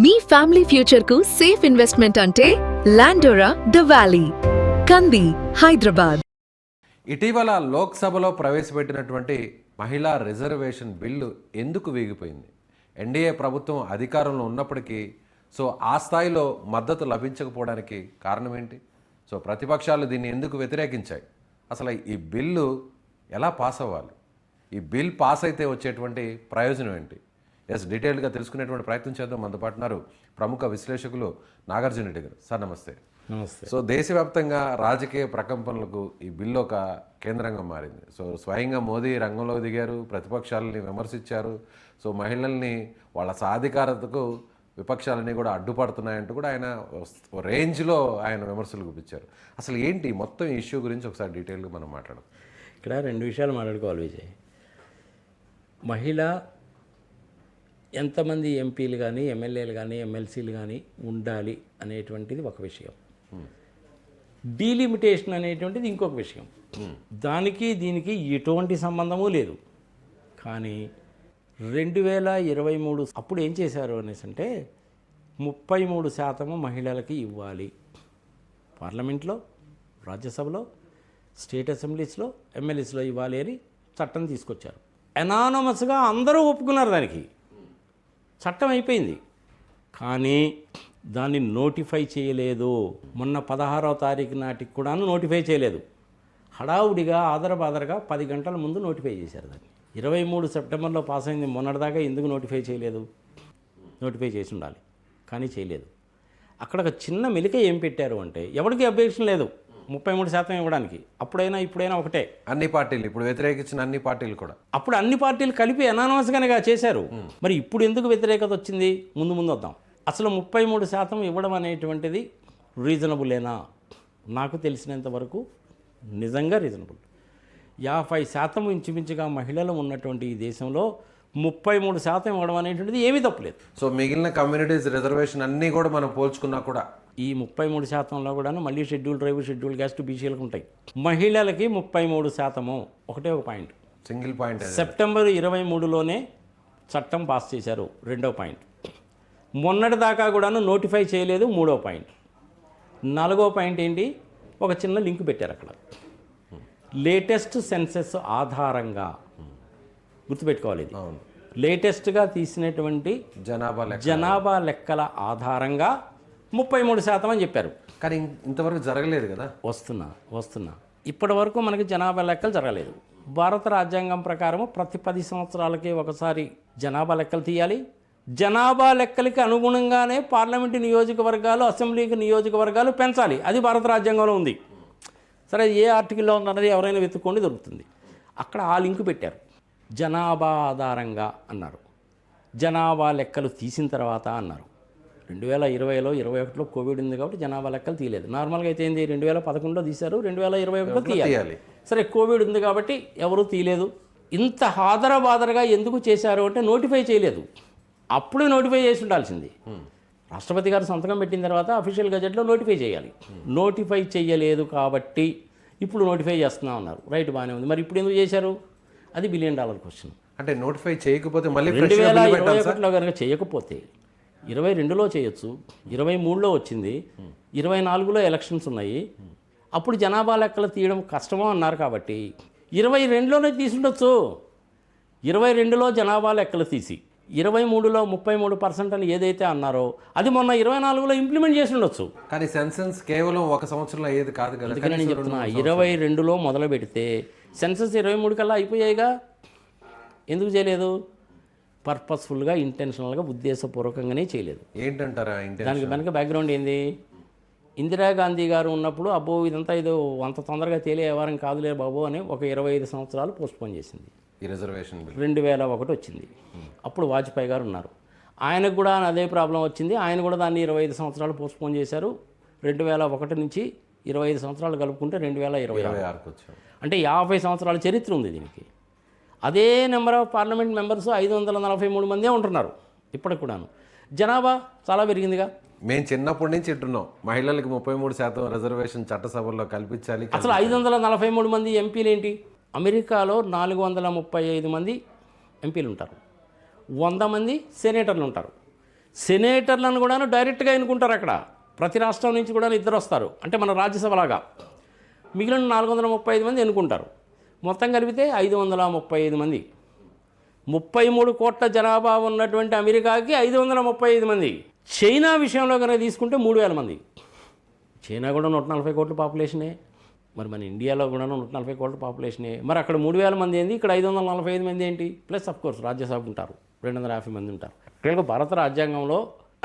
మీ family future కు safe investment అంటే లాండోరా the valley, కంది, హైదరాబాద్. ఇటీవల లోక్సభలో ప్రవేశపెట్టినటువంటి మహిళా రిజర్వేషన్ బిల్లు ఎందుకు వీగిపోయింది? ఎన్డీఏ ప్రభుత్వం అధికారంలో ఉన్నప్పటికీ ఆ స్థాయిలో మద్దతు లభించకపోవడానికి కారణం ఏంటి? ప్రతిపక్షాలు దీన్ని ఎందుకు వ్యతిరేకించాయి? అసలు ఈ బిల్లు ఎలా పాస్ అవ్వాలి? ఈ బిల్ పాస్ అయితే వచ్చేటువంటి ప్రయోజనం ఏంటి? డీటెయిల్గా తెలుసుకునేటువంటి ప్రయత్నం చేద్దాం. మనతో పాటు ఉన్నారు ప్రముఖ విశ్లేషకులు నాగార్జున రెడ్డి గారు. సార్ నమస్తే. నమస్తే. దేశవ్యాప్తంగా రాజకీయ ప్రకంపనలకు ఈ బిల్లు ఒక కేంద్రంగా మారింది. స్వయంగా మోదీ రంగంలో దిగారు, ప్రతిపక్షాలని విమర్శించారు. మహిళల్ని వాళ్ళ సాధికారతకు విపక్షాలన్నీ కూడా అడ్డుపడుతున్నాయంటూ కూడా ఆయన రేంజ్లో ఆయన విమర్శలు గుప్పించారు. అసలు ఏంటి మొత్తం ఇష్యూ గురించి ఒకసారి డీటెయిల్గా మనం మాట్లాడదాం. ఇక్కడ రెండు విషయాలు మాట్లాడుకోవాలి విజయ్. మహిళ ఎంతమంది ఎంపీలు కానీ, ఎమ్మెల్యేలు కానీ, ఎమ్మెల్సీలు కానీ ఉండాలి అనేటువంటిది ఒక విషయం. డీలిమిటేషన్ అనేటువంటిది ఇంకొక విషయం. దానికి దీనికి ఎటువంటి సంబంధము లేదు. కానీ 2023 అప్పుడు ఏం చేశారు అనేసి అంటే 33% మహిళలకి ఇవ్వాలి. పార్లమెంట్లో, రాజ్యసభలో, స్టేట్ అసెంబ్లీస్లో, ఎమ్మెల్యేస్లో ఇవ్వాలి అని చట్టం తీసుకొచ్చారు. ఎనానమస్గా అందరూ ఒప్పుకున్నారు. దానికి చట్టం అయిపోయింది. కానీ దాన్ని నోటిఫై చేయలేదు. మొన్న 16వ తారీఖు నాటికి కూడా నోటిఫై చేయలేదు. హడావుడిగా ఆదరబాదరగా 10 గంటల ముందు నోటిఫై చేశారు. దాన్ని 23 సెప్టెంబర్లో పాస్ అయింది. మొన్నటిదాకా ఎందుకు నోటిఫై చేయలేదు? నోటిఫై చేసి ఉండాలి, కానీ చేయలేదు. అక్కడ ఒక చిన్న మెలిక ఏం పెట్టారు అంటే, ఎవరికి అబ్జెక్షన్ లేదు 33% ఇవ్వడానికి. అప్పుడైనా ఇప్పుడైనా ఒకటే. అన్ని పార్టీలు ఇప్పుడు వ్యతిరేకించిన అన్ని పార్టీలు కూడా అప్పుడు అన్ని పార్టీలు కలిపి అనానమస్గానే చేశారు. మరి ఇప్పుడు ఎందుకు వ్యతిరేకత వచ్చింది? ముందు వద్దాం. అసలు 33% ఇవ్వడం అనేటువంటిది రీజనబులేనా? నాకు తెలిసినంత వరకు నిజంగా రీజనబుల్. 50% ఇంచుమించుగా మహిళలు ఉన్నటువంటి ఈ దేశంలో 33% ఇవ్వడం అనేటువంటిది ఏమీ తప్పులేదు. మిగిలిన కమ్యూనిటీస్ రిజర్వేషన్ అన్నీ కూడా మనం పోల్చుకున్నా కూడా ఈ 33%లో కూడా మళ్ళీ షెడ్యూల్ ట్రైబ్, షెడ్యూల్ క్యాస్ట్, బీసీలకు ఉంటాయి. మహిళలకి 33%. ఒకటే ఒక పాయింట్, సింగిల్ పాయింట్. సెప్టెంబర్ 23లోనే చట్టం పాస్ చేశారు. రెండో పాయింట్. మొన్నటి దాకా కూడా నోటిఫై చేయలేదు. మూడో పాయింట్. నాలుగో పాయింట్ ఏంటి? ఒక చిన్న లింక్ పెట్టారు అక్కడ. లేటెస్ట్ సెన్సెస్ ఆధారంగా గుర్తుపెట్టుకోవాలి. ఇది లేటెస్ట్గా తీసినటువంటి జనాభా లెక్కల ఆధారంగా 33% అని చెప్పారు. కానీ ఇంతవరకు జరగలేదు కదా. వస్తున్నా ఇప్పటి వరకు మనకి జనాభా లెక్కలు జరగలేదు. భారత రాజ్యాంగం ప్రకారం ప్రతి 10 సంవత్సరాలకి ఒకసారి జనాభా లెక్కలు తీయాలి. జనాభా లెక్కలకి అనుగుణంగానే పార్లమెంటు నియోజకవర్గాలు, అసెంబ్లీకి నియోజకవర్గాలు పెంచాలి. అది భారత రాజ్యాంగంలో ఉంది. సరే, ఏ ఆర్టికల్లో ఉన్నది ఎవరైనా వెతుక్కోండి, దొరుకుతుంది. అక్కడ ఆ లింకు పెట్టారు. జనాభా ఆధారంగా అన్నారు. జనాభా లెక్కలు తీసిన తర్వాత అన్నారు. 2020లో 21లో కోవిడ్ ఉంది కాబట్టి జనాభా లెక్కలు తీయలేదు. నార్మల్గా అయితే ఏంది, 2011లో తీశారు, 2021లో తీయాలి. సరే, కోవిడ్ ఉంది కాబట్టి ఎవరూ తీయలేదు. ఇంత హాదరబాదరగా ఎందుకు చేశారు అంటే నోటిఫై చేయలేదు. అప్పుడే నోటిఫై చేసి ఉండాల్సింది. రాష్ట్రపతి గారు సంతకం పెట్టిన తర్వాత అఫీషియల్ గజెట్లో నోటిఫై చేయాలి. నోటిఫై చేయలేదు కాబట్టి ఇప్పుడు నోటిఫై చేస్తున్నాం అన్నారు. రైట్, బాగానే ఉంది. మరి ఇప్పుడు ఎందుకు చేశారు? అది $1 బిలియన్ క్వశ్చన్. అంటే నోటిఫై చేయకపోతే మళ్ళీ 2021లో కనుక చేయకపోతే 22లో చేయొచ్చు, 23లో వచ్చింది, 24లో ఎలక్షన్స్ ఉన్నాయి. అప్పుడు జనాభా లెక్కలు తీయడం కష్టమో అన్నారు కాబట్టి 22లోనే తీసుండొచ్చు. 22లో జనాభా లెక్కలు తీసి 23లో 33% అని ఏదైతే అన్నారో అది మొన్న 24లో ఇంప్లిమెంట్ చేసి ఉండొచ్చు. కానీ సెన్సెస్ కేవలం ఒక సంవత్సరంలో అయ్యేది కాదు కదా. అందుకని నేను చెప్తున్నా, 22లో మొదలు పెడితే సెన్సెస్ 23 కల్లా అయిపోయాయిగా. ఎందుకు చేయలేదు? పర్పస్ఫుల్గా, ఇంటెన్షనల్గా, ఉద్దేశపూర్వకంగానే చేయలేదు. ఏంటంటారా? దానికి వెనక బ్యాక్గ్రౌండ్ ఏంది? ఇందిరాగాంధీ గారు ఉన్నప్పుడు అబ్బో ఇదంతా ఏదో అంత తొందరగా తేలే వ్యవహారం కాదులే బాబు అని ఒక 25 సంవత్సరాలు పోస్ట్పోన్ చేసింది. ఈ రిజర్వేషన్ 2001 వచ్చింది. అప్పుడు వాజ్పేయి గారు ఉన్నారు. ఆయనకు కూడా అదే ప్రాబ్లం వచ్చింది. ఆయన కూడా దాన్ని 25 సంవత్సరాలు పోస్ట్పోన్ చేశారు. 2001 నుంచి 25 సంవత్సరాలు కలుపుకుంటే 2026 వచ్చారు. అంటే 50 సంవత్సరాల చరిత్ర ఉంది దీనికి. అదే నెంబర్ ఆఫ్ పార్లమెంట్ మెంబర్స్ 543 మందే ఉంటున్నారు ఇప్పటికి కూడాను. జనాభా చాలా పెరిగిందిగా. మేము చిన్నప్పటి నుంచి వింటున్నాం మహిళలకు 33% రిజర్వేషన్ చట్టసభల్లో కల్పించాలి. అసలు 543 మంది ఎంపీలు ఏంటి? అమెరికాలో 435 మంది ఎంపీలు ఉంటారు, 100 మంది సెనేటర్లు ఉంటారు. సెనేటర్లను కూడా డైరెక్ట్గా ఎన్నుకుంటారు అక్కడ. ప్రతి రాష్ట్రం నుంచి కూడా 2 వస్తారు, అంటే మన రాజ్యసభలాగా. మిగిలిన 435 మంది ఎన్నుకుంటారు. మొత్తం కలిపితే 535 మంది. 33 కోట్ల జనాభా ఉన్నటువంటి అమెరికాకి 535 మంది. చైనా విషయంలో కనుక తీసుకుంటే 3000 మంది. చైనా కూడా 140 కోట్ల పాపులేషనే. మరి మన ఇండియాలో కూడా 140 కోట్ల పాపులేషనే. మరి అక్కడ 3000 మంది ఏంది, ఇక్కడ 545 మంది ఏంటి? ప్లస్ కోర్స్ రాజ్యసభ ఉంటారు, 250 మంది ఉంటారు. ఇక్కడ భారత రాజ్యాంగంలో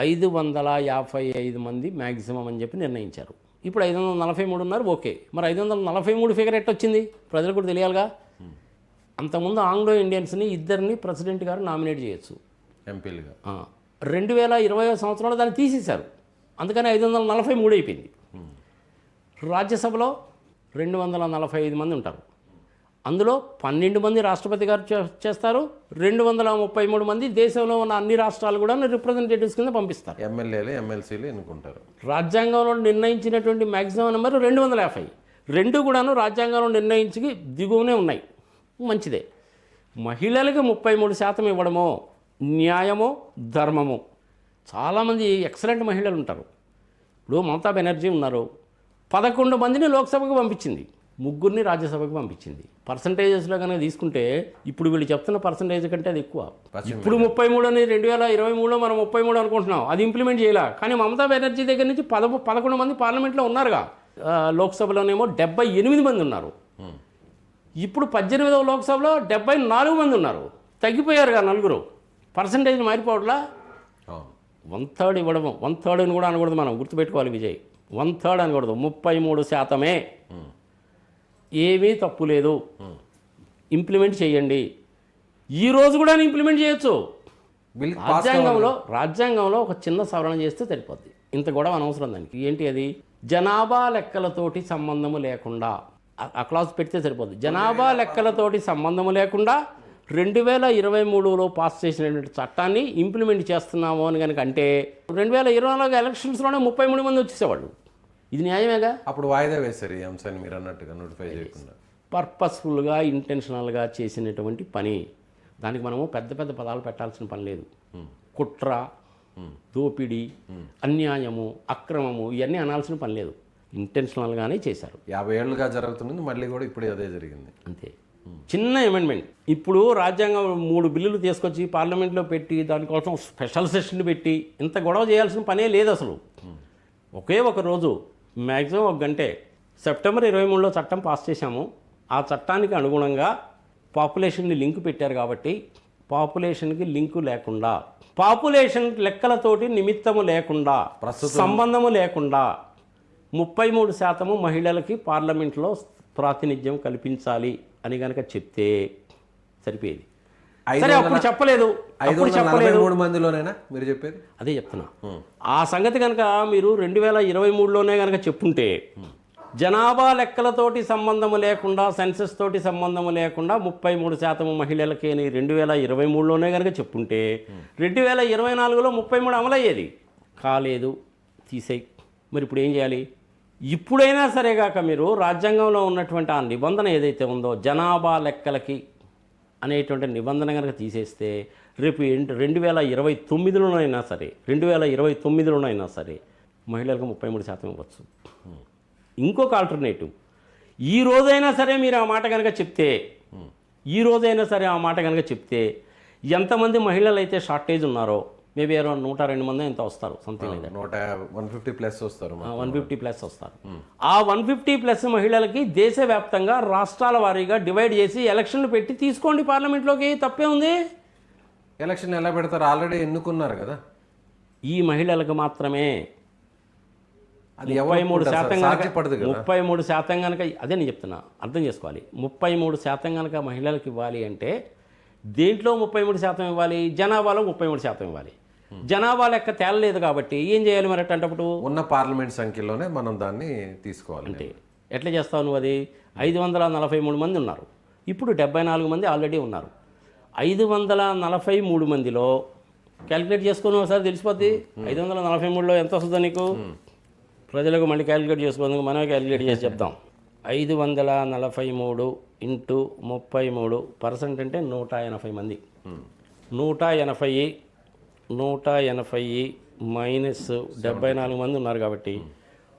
555 మంది మ్యాక్సిమం అని చెప్పి నిర్ణయించారు. ఇప్పుడు 543 ఉన్నారు, ఓకే. మరి 543 ఫిగర్ ఎట్టొచ్చింది ప్రజలకు కూడా తెలియాలిగా. అంతకుముందు ఆంగ్లో ఇండియన్స్ని 2 ప్రెసిడెంట్ గారు నామినేట్ చేయొచ్చు ఎంపీలుగా. 2020 సంవత్సరంలో దాన్ని తీసేశారు, అందుకని 543 అయిపోయింది. రాజ్యసభలో 245 మంది ఉంటారు. అందులో 12 మంది రాష్ట్రపతి గారు చేస్తారు, 233 మంది దేశంలో ఉన్న అన్ని రాష్ట్రాలు కూడా రిప్రజెంటేటివ్స్ కింద పంపిస్తారు. ఎమ్మెల్యేలు ఎమ్మెల్సీలు ఎన్నుకుంటారు. రాజ్యాంగంలో నిర్ణయించినటువంటి మ్యాక్సిమం నెంబర్ 250. 2 కూడాను రాజ్యాంగంలో నిర్ణయించి దిగువనే ఉన్నాయి, మంచిదే. మహిళలకు 33% ఇవ్వడమో న్యాయమో ధర్మమో. చాలామంది ఎక్సలెంట్ మహిళలు ఉంటారు. ఇప్పుడు మమతా బెనర్జీ ఉన్నారు, 11 మందిని లోక్సభకు పంపించింది, 3 రాజ్యసభకు పంపించింది. పర్సంటేజెస్లో కనుక తీసుకుంటే ఇప్పుడు వీళ్ళు చెప్తున్న పర్సంటేజ్ కంటే అది ఎక్కువ. ఇప్పుడు 33 అని 2023లో మనం 33 అనుకుంటున్నాం, అది ఇంప్లిమెంట్ చేయాల. కానీ మమతా బెనర్జీ దగ్గర నుంచి 11 మంది పార్లమెంట్లో ఉన్నారుగా. లోక్సభలోనేమో 78 మంది ఉన్నారు. ఇప్పుడు 18వ లోక్సభలో 74 మంది ఉన్నారు, తగ్గిపోయారుగా 4. పర్సంటేజ్ మారిపోవట్లా. 1/3 ఇవ్వడము, 1/3 అని కూడా అనకూడదు, మనం గుర్తుపెట్టుకోవాలి విజయ్. 1/3 అనకూడదు, 33%. ఏమీ తప్పు లేదు, ఇంప్లిమెంట్ చేయండి. ఈ రోజు కూడా ఇంప్లిమెంట్ చేయొచ్చు. రాజ్యాంగంలో ఒక చిన్న సవరణ చేస్తే సరిపోద్ది, ఇంత గొడవ అనవసరం దానికి. ఏంటి అది? జనాభా లెక్కలతోటి సంబంధము లేకుండా ఆ క్లాజ్ పెడితే సరిపోద్ది. జనాభా లెక్కలతోటి సంబంధము లేకుండా 2023లో పాస్ చేసినటువంటి చట్టాన్ని ఇంప్లిమెంట్ చేస్తున్నాము అని కనుక అంటే 2024 ఎలక్షన్స్లోనే 33 మంది వచ్చేసేవాళ్ళు. ఇది న్యాయమేగా? అప్పుడు వాయిదా వేశారు ఈ అంశాన్ని మీరు అన్నట్టుగా, నోటిఫై చేయకుండా. పర్పస్ఫుల్గా ఇంటెన్షనల్గా చేసినటువంటి పని. దానికి మనము పెద్ద పెద్ద పదాలు పెట్టాల్సిన పని లేదు. కుట్ర, దోపిడీ, అన్యాయము, అక్రమము ఇవన్నీ అనాల్సిన పని లేదు. ఇంటెన్షనల్గానే చేశారు. 50 ఏళ్ళుగా జరుగుతుంది, మళ్ళీ కూడా ఇప్పుడు అదే జరిగింది. అంతే. చిన్న అమెండ్మెంట్. ఇప్పుడు రాజ్యాంగం 3 బిల్లులు తీసుకొచ్చి పార్లమెంట్లో పెట్టి దానికోసం స్పెషల్ సెషన్ పెట్టి ఇంత గొడవ చేయాల్సిన పనే లేదు అసలు. ఒకే ఒక రోజు, మ్యాక్సిమం 1 గంటే. సెప్టెంబర్ 23లో చట్టం పాస్ చేశాము. ఆ చట్టానికి అనుగుణంగా పాపులేషన్ని లింక్ పెట్టారు కాబట్టి పాపులేషన్కి లింకు లేకుండా, పాపులేషన్ లెక్కలతోటి నిమిత్తము లేకుండా, సంబంధము లేకుండా 33% మహిళలకి పార్లమెంట్లో ప్రాతినిధ్యం కల్పించాలి అని కనుక చెప్తే సరిపోయేది. సరే, అప్పుడు చెప్పలేదు. 543 మందిలోనైనా మీరు చెప్పేది అదే చెప్తున్నా. ఆ సంగతి కనుక మీరు 2023లోనే కనుక చెప్పుంటే, జనాభా లెక్కలతోటి సంబంధము లేకుండా, సెన్సెస్ తోటి సంబంధము లేకుండా 33% మహిళలకి 2023లోనే కనుక చెప్పుంటే 2024లో 33 అమలయ్యేది. కాలేదు, తీసేయి. మరి ఇప్పుడు ఏం చేయాలి? ఇప్పుడైనా సరేగాక మీరు రాజ్యాంగంలో ఉన్నటువంటి ఆ నిబంధన ఏదైతే ఉందో జనాభా లెక్కలకి అనేటువంటి నిబంధన కనుక తీసేస్తే రేపు 2029లోనైనా సరే 2029లోనైనా సరే మహిళలకు 33% ఇవ్వచ్చు. ఇంకొక ఆల్టర్నేటివ్, ఈ రోజైనా సరే మీరు ఆ మాట కనుక చెప్తే ఎంతమంది మహిళలు అయితే షార్టేజ్ ఉన్నారో, మేబీ అరౌండ్ 102 మంది ఎంత వస్తారు, సంథింగ్ లైక్ దట్. 150+ వస్తారు. 150+ వస్తారు. ఆ 150+ మహిళలకి దేశవ్యాప్తంగా రాష్ట్రాల వారీగా డివైడ్ చేసి ఎలక్షన్లు పెట్టి తీసుకోండి పార్లమెంట్లోకి, తప్పే ఉంది. ఎలక్షన్ ఎలా పెడతారు? ఆల్రెడీ ఎన్నుకున్నారు కదా. ఈ మహిళలకు మాత్రమే. అది 33% కనుక, అదే నేను చెప్తున్నా, అర్థం చేసుకోవాలి. 33% కనుక మహిళలకు ఇవ్వాలి అంటే దేంట్లో 33% ఇవ్వాలి? జనాభాలో 33% ఇవ్వాలి. జనాభా లెక్క తేలలేదు కాబట్టి ఏం చేయాలి మరి? అట్టేటప్పుడు ఉన్న పార్లమెంట్ సంఖ్యలోనే మనం దాన్ని తీసుకోవాలి. అంటే ఎట్లా చేస్తావు నువ్వు? అది 543 మంది ఉన్నారు, ఇప్పుడు 74 మంది ఆల్రెడీ ఉన్నారు. 543 మందిలో క్యాలిక్యులేట్ చేసుకుని ఒకసారి తెలిసిపోద్ది. 543లో ఎంత వస్తుందో నీకు? ప్రజలకు మళ్ళీ క్యాలిక్యులేట్ చేసుకోవడానికి మనమే క్యాలిక్యులేట్ చేసి చెప్తాం. 543 ఇంటూ 33% అంటే 180 మంది. 180 180 మైనస్ 74 మంది ఉన్నారు కాబట్టి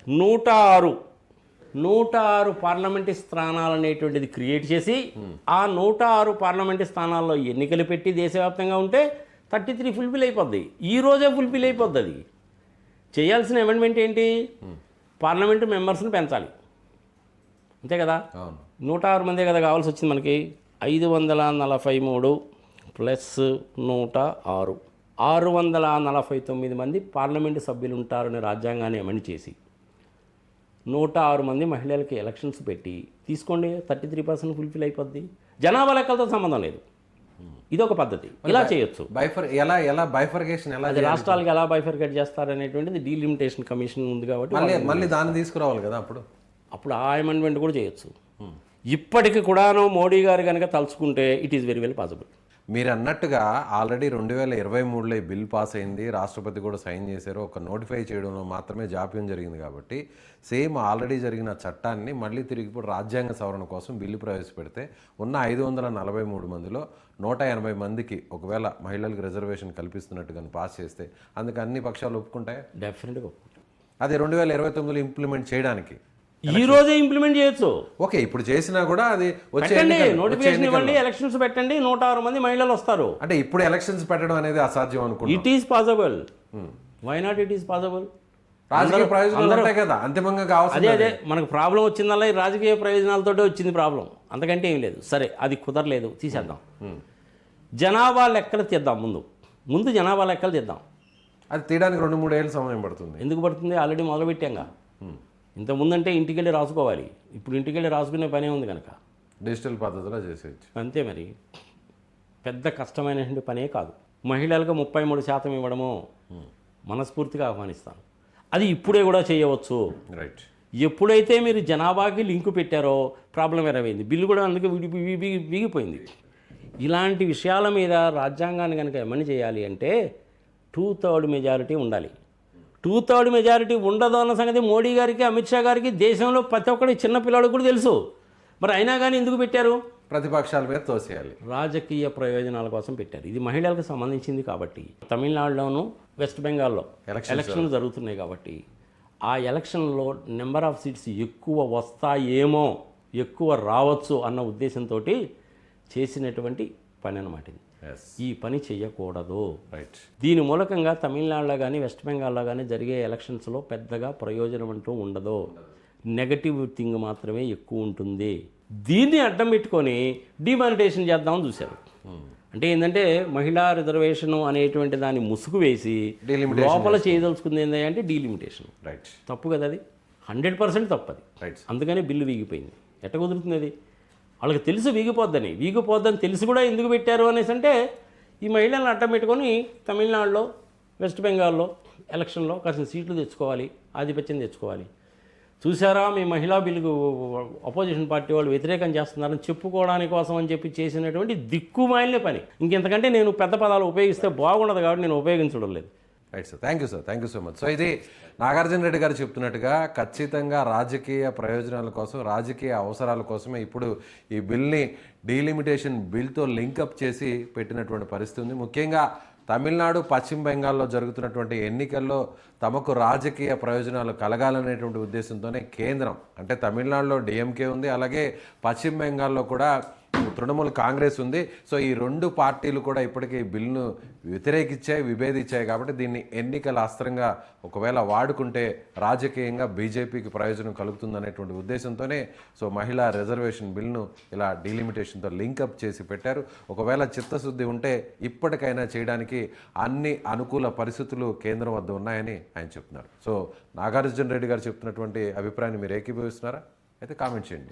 106 పార్లమెంటు స్థానాలు అనేటువంటిది క్రియేట్ చేసి ఆ 106 పార్లమెంటు స్థానాల్లో ఎన్నికలు పెట్టి దేశవ్యాప్తంగా ఉంటే 33 ఫుల్ఫిల్ అయిపోద్ది. ఈ రోజే ఫుల్ఫిల్ అయిపోద్ది. అది చేయాల్సిన అమెండ్మెంట్ ఏంటి? పార్లమెంటు మెంబర్స్ని పెంచాలి, అంతే కదా. 106 మందే కదా కావాల్సి వచ్చింది మనకి. 543 ప్లస్ 106 649 మంది పార్లమెంటు సభ్యులు ఉంటారని రాజ్యాంగాన్ని అమెండ్ చేసి 106 మంది మహిళలకి ఎలక్షన్స్ పెట్టి తీసుకోండి, 33% ఫుల్ఫిల్ అయిపోద్ది. జనాభా లెక్కలతో సంబంధం లేదు. ఇదొక పద్ధతి, ఇలా చేయొచ్చు. ఎలా బైఫర్కేషన్ ఎలా అది రాష్ట్రాలకు ఎలా బైఫర్కేట్ చేస్తారనేటువంటిది డీలిమిటేషన్ కమిషన్ ఉంది కాబట్టి మళ్ళీ దాన్ని తీసుకురావాలి కదా. అప్పుడు ఆ అమెండ్మెంట్ కూడా చేయొచ్చు. ఇప్పటికి కూడాను మోడీ గారు కనుక తలుచుకుంటే it is very well possible. మీరు అన్నట్టుగా ఆల్రెడీ 2023లో ఈ బిల్ పాస్ అయింది, రాష్ట్రపతి కూడా సైన్ చేశారు. ఒక నోటిఫై చేయడంలో మాత్రమే జాప్యం జరిగింది కాబట్టి సేమ్ ఆల్రెడీ జరిగిన చట్టాన్ని మళ్ళీ తిరిగి ఇప్పుడు రాజ్యాంగ సవరణ కోసం బిల్లు ప్రవేశపెడితే ఉన్న 543 మందిలో 180 మందికి ఒకవేళ మహిళలకు రిజర్వేషన్ కల్పిస్తున్నట్టుగా పాస్ చేస్తే అందుకు అన్ని పక్షాలు ఒప్పుకుంటాయి. డెఫినెట్గా అది 2029లో ఇంప్లిమెంట్ చేయడానికి ఈ రోజే ఇంప్లిమెంట్ చేయొచ్చు. ఓకే, ఇప్పుడు చేసినా కూడా అది నోటిఫికేషన్ ఇవ్వండి, ఎలక్షన్స్ పెట్టండి, 106 మంది మహిళలు వస్తారు. అంటే ఇప్పుడు ఎలక్షన్స్ పెట్టడం అనేది అసాధ్యం అనుకుంటా. It is possible. Why not? It is possible. రాజకీయ ప్రయోజనాలు ఉంటాయి కదా అంతిమంగా కావాల్సింది. అదే మనకు ప్రాబ్లం వచ్చిందల్లా ఈ రాజకీయ ప్రయోజనాలతోటే వచ్చింది ప్రాబ్లం, అంతకంటే ఏం లేదు. సరే, అది కుదరలేదు, తీసేద్దాం. జనాభా లెక్కలు తీద్దాం. ముందు జనాభా లెక్కలు తీద్దాం. అది తీయడానికి 2-3 ఏళ్ళ సమయం పడుతుంది. ఎందుకు పడుతుంది? ఆల్రెడీ మొదలుపెట్టాంగా. ఇంతకుముందంటే ఇంటికెళ్ళి రాసుకోవాలి, ఇప్పుడు ఇంటికెళ్ళి రాసుకునే పనే ఉంది కనుక డిజిటల్ పద్ధతిలో చేసేయచ్చు. అంతే. మరి పెద్ద కష్టమైనటువంటి పనే కాదు. మహిళలకు 33% ఇవ్వడము మనస్ఫూర్తిగా ఆహ్వానిస్తాను. అది ఇప్పుడే కూడా చేయవచ్చు. రైట్. ఎప్పుడైతే మీరు జనాభాకి లింకు పెట్టారో ప్రాబ్లం ఎరవైంది, బిల్లు కూడా అందుకే వీగిపోయింది. ఇలాంటి విషయాల మీద రాజ్యాంగాన్ని కనుక ఏమని చేయాలి అంటే 2/3 మెజారిటీ ఉండాలి. 2/3 మెజారిటీ ఉండదు అన్న సంగతి మోడీ గారికి, అమిత్ షా గారికి, దేశంలో ప్రతి ఒక్కటి చిన్న పిల్లలకు కూడా తెలుసు. మరి అయినా కానీ ఎందుకు పెట్టారు? ప్రతిపక్షాల మీద తోసేయాలి, రాజకీయ ప్రయోజనాల కోసం పెట్టారు. ఇది మహిళలకు సంబంధించింది కాబట్టి. తమిళనాడులోను వెస్ట్ బెంగాల్లో ఎలక్షన్లు జరుగుతున్నాయి కాబట్టి ఆ ఎలక్షన్లో నెంబర్ ఆఫ్ సీట్స్ ఎక్కువ వస్తాయేమో, ఎక్కువ రావచ్చు అన్న ఉద్దేశంతో చేసినటువంటి పని అన్నమాట ఇది. ఈ పని చెయ్యకూడదు. రైట్. దీని మూలకంగా తమిళనాడులో కానీ వెస్ట్ బెంగాల్లో కానీ జరిగే ఎలక్షన్స్లో పెద్దగా ప్రయోజనం అంటూ ఉండదు. నెగటివ్ థింగ్ మాత్రమే ఎక్కువ ఉంటుంది. దీన్ని అడ్డం పెట్టుకొని డిమానిటేషన్ చేద్దామని చూశారు. అంటే ఏంటంటే మహిళా రిజర్వేషన్ అనేటువంటి దాన్ని ముసుగు వేసి లోపల చేయదలుచుకుంది ఏంటంటే డీలిమిటేషన్. రైట్. తప్పు కదా, అది 100% తప్పు అది. రైట్. అందుకని బిల్లు వీగిపోయింది. ఎట్ట కుదురుతుంది? అది వాళ్ళకి తెలుసు వీగిపోద్దని తెలిసి కూడా ఎందుకు పెట్టారు అనేసి అంటే ఈ మహిళలను అడ్డం పెట్టుకొని తమిళనాడులో వెస్ట్ బెంగాల్లో ఎలక్షన్లో కాసిన సీట్లు తెచ్చుకోవాలి, ఆధిపత్యం తెచ్చుకోవాలి. చూసారా మీ మహిళా బిల్లుకు అపోజిషన్ పార్టీ వాళ్ళు వ్యతిరేకం చేస్తున్నారని చెప్పుకోవడానికి కోసం అని చెప్పి చేసినటువంటి దిక్కుమాలిన పని. ఇంకెంతకంటే నేను పెద్ద పదాలు ఉపయోగిస్తే బాగుండదు కాబట్టి నేను ఉపయోగించడం లేదు. Right sir, thank you so much. So ఇది నాగార్జున రెడ్డి గారు చెప్తున్నట్టుగా ఖచ్చితంగా రాజకీయ ప్రయోజనాల కోసం, రాజకీయ అవసరాల కోసమే ఇప్పుడు ఈ బిల్ని డీలిమిటేషన్ బిల్తో లింకప్ చేసి పెట్టినటువంటి పరిస్థితి ఉంది. ముఖ్యంగా తమిళనాడు, పశ్చిమ బెంగాల్లో జరుగుతున్నటువంటి ఎన్నికల్లో తమకు రాజకీయ ప్రయోజనాలు కలగాలనేటువంటి ఉద్దేశంతోనే కేంద్రం, అంటే తమిళనాడులో డిఎంకే ఉంది, అలాగే పశ్చిమ బెంగాల్లో కూడా తృణమూల్ కాంగ్రెస్ ఉంది. సో ఈ 2 పార్టీలు కూడా ఇప్పటికీ బిల్లును వ్యతిరేకించాయి, విభేదించాయి. కాబట్టి దీన్ని ఎన్నికల అస్త్రంగా ఒకవేళ వాడుకుంటే రాజకీయంగా బీజేపీకి ప్రయోజనం కలుగుతుందనేటువంటి ఉద్దేశంతోనే సో మహిళా రిజర్వేషన్ బిల్లును ఇలా డీలిమిటేషన్తో లింకప్ చేసి పెట్టారు. ఒకవేళ చిత్తశుద్ధి ఉంటే ఇప్పటికైనా చేయడానికి అన్ని అనుకూల పరిస్థితులు కేంద్రం వద్ద ఉన్నాయని ఆయన చెప్తున్నారు. సో నాగార్జున రెడ్డి గారు చెప్తున్నటువంటి అభిప్రాయాన్ని మీరు ఏకీభవిస్తున్నారా? అయితే కామెంట్ చేయండి.